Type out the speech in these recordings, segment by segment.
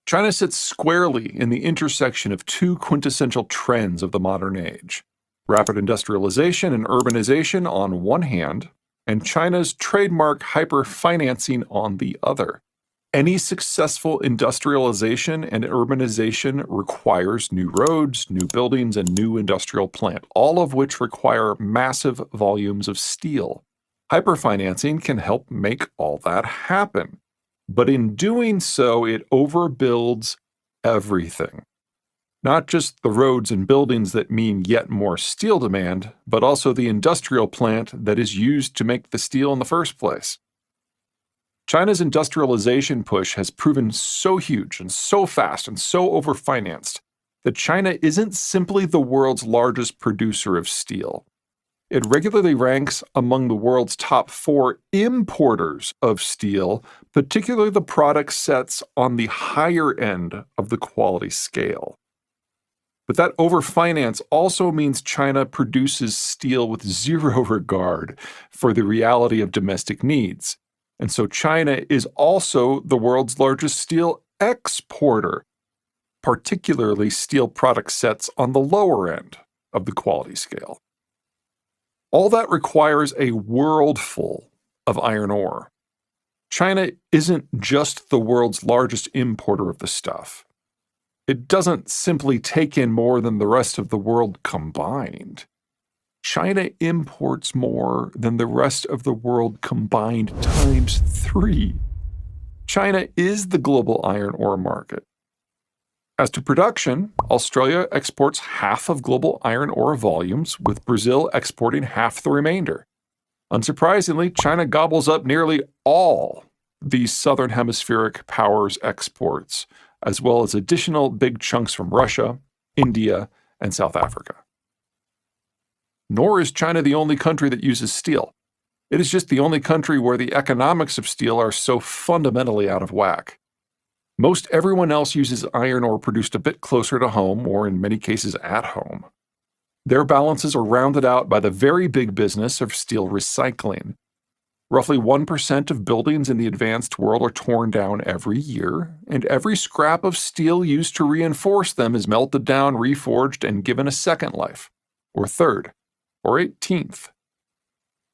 China sits squarely in the intersection of two quintessential trends of the modern age: rapid industrialization and urbanization on one hand, and China's trademark hyper-financing on the other. Any successful industrialization and urbanization requires new roads, new buildings, and new industrial plant, all of which require massive volumes of steel. Hyperfinancing can help make all that happen. But in doing so, it overbuilds everything. Not just the roads and buildings that mean yet more steel demand, but also the industrial plant that is used to make the steel in the first place. China's industrialization push has proven so huge and so fast and so overfinanced that China isn't simply the world's largest producer of steel. It regularly ranks among the world's top 4 importers of steel, particularly the product sets on the higher end of the quality scale. But that overfinance also means China produces steel with zero regard for the reality of domestic needs. And so China is also the world's largest steel exporter, particularly steel product sets on the lower end of the quality scale. All that requires a worldful of iron ore. China isn't just the world's largest importer of the stuff. It doesn't simply take in more than the rest of the world combined. China imports more than the rest of the world combined times 3. China is the global iron ore market. As to production, Australia exports half of global iron ore volumes, with Brazil exporting half the remainder. Unsurprisingly, China gobbles up nearly all these southern hemispheric powers' exports, as well as additional big chunks from Russia, India, and South Africa. Nor is China the only country that uses steel. It is just the only country where the economics of steel are so fundamentally out of whack. Most everyone else uses iron ore produced a bit closer to home, or in many cases at home. Their balances are rounded out by the very big business of steel recycling. Roughly 1% of buildings in the advanced world are torn down every year, and every scrap of steel used to reinforce them is melted down, reforged, and given a second life, or third, or 18th.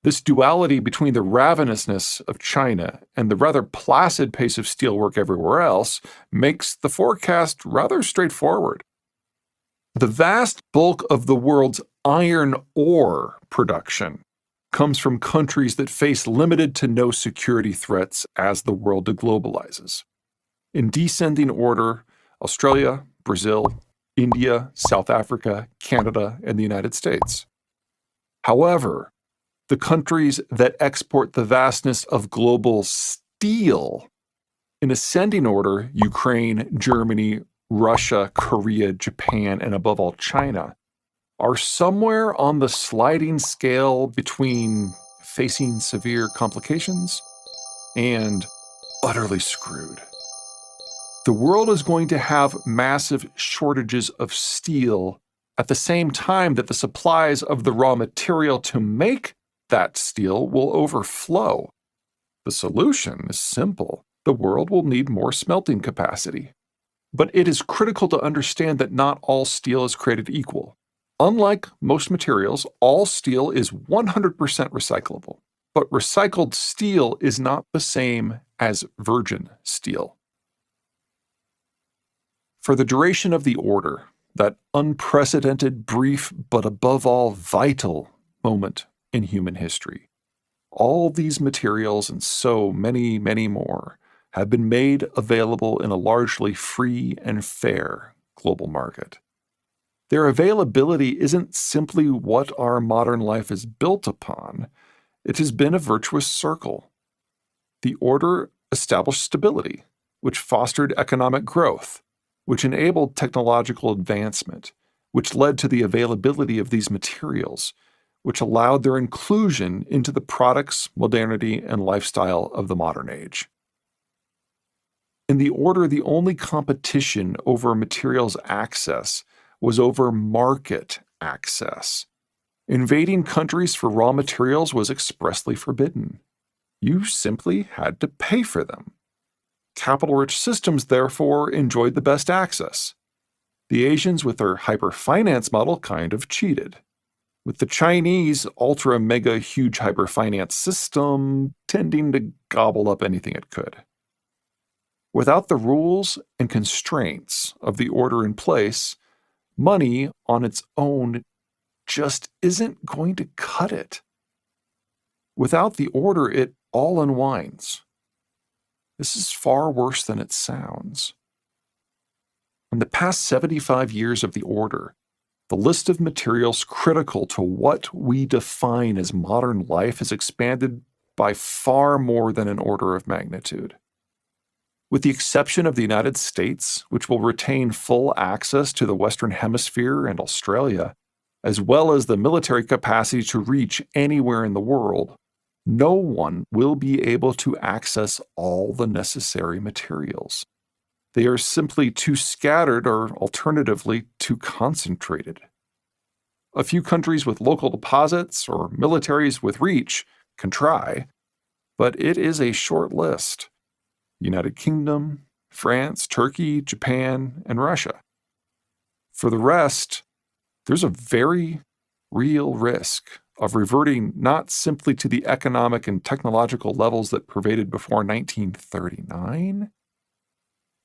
This duality between the ravenousness of China and the rather placid pace of steelwork everywhere else makes the forecast rather straightforward. The vast bulk of the world's iron ore production comes from countries that face limited to no security threats as the world deglobalizes. In descending order, Australia, Brazil, India, South Africa, Canada, and the United States. However, the countries that export the vastness of global steel, in ascending order, Ukraine, Germany, Russia, Korea, Japan, and above all China, are somewhere on the sliding scale between facing severe complications and utterly screwed. The world is going to have massive shortages of steel at the same time that the supplies of the raw material to make that steel will overflow. The solution is simple. The world will need more smelting capacity. But it is critical to understand that not all steel is created equal. Unlike most materials, all steel is 100% recyclable. But recycled steel is not the same as virgin steel. For the duration of the order, that unprecedented, brief, but above all vital moment in human history, all these materials and so many, many more have been made available in a largely free and fair global market. Their availability isn't simply what our modern life is built upon. It has been a virtuous circle. The order established stability, which fostered economic growth, which enabled technological advancement, which led to the availability of these materials, which allowed their inclusion into the products, modernity, and lifestyle of the modern age. In the order, the only competition over materials access was over market access. Invading countries for raw materials was expressly forbidden. You simply had to pay for them. Capital-rich systems, therefore, enjoyed the best access. The Asians, with their hyper-finance model, kind of cheated, with the Chinese ultra-mega-huge hyper-finance system tending to gobble up anything it could. Without the rules and constraints of the order in place, money on its own just isn't going to cut it. Without the order, it all unwinds. This is far worse than it sounds. In the past 75 years of the order, the list of materials critical to what we define as modern life has expanded by far more than an order of magnitude. With the exception of the United States, which will retain full access to the Western Hemisphere and Australia, as well as the military capacity to reach anywhere in the world, no one will be able to access all the necessary materials. They are simply too scattered or, alternatively, too concentrated. A few countries with local deposits or militaries with reach can try, but it is a short list. United Kingdom, France, Turkey, Japan, and Russia. For the rest, there's a very real risk of reverting not simply to the economic and technological levels that pervaded before 1939,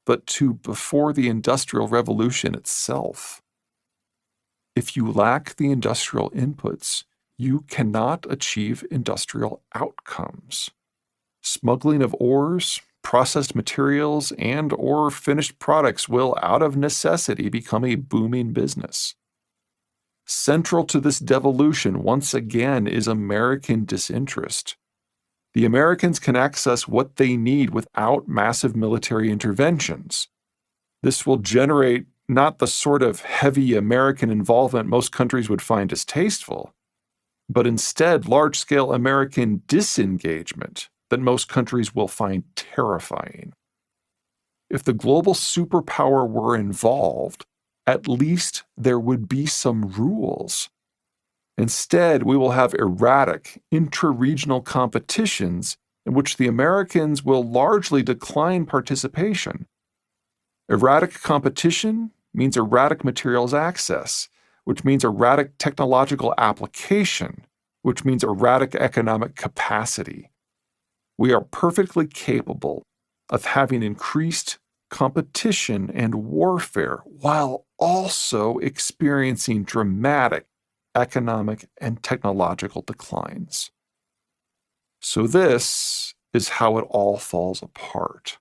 but to before the Industrial Revolution itself. If you lack the industrial inputs, you cannot achieve industrial outcomes. Smuggling of ores, processed materials, and/or finished products will, out of necessity, become a booming business. Central to this devolution, once again, is American disinterest. The Americans can access what they need without massive military interventions. This will generate not the sort of heavy American involvement most countries would find distasteful, but instead large-scale American disengagement that most countries will find terrifying. If the global superpower were involved, at least there would be some rules. Instead, we will have erratic, intra-regional competitions in which the Americans will largely decline participation. Erratic competition means erratic materials access, which means erratic technological application, which means erratic economic capacity. We are perfectly capable of having increased competition and warfare while also experiencing dramatic economic and technological declines. So this is how it all falls apart.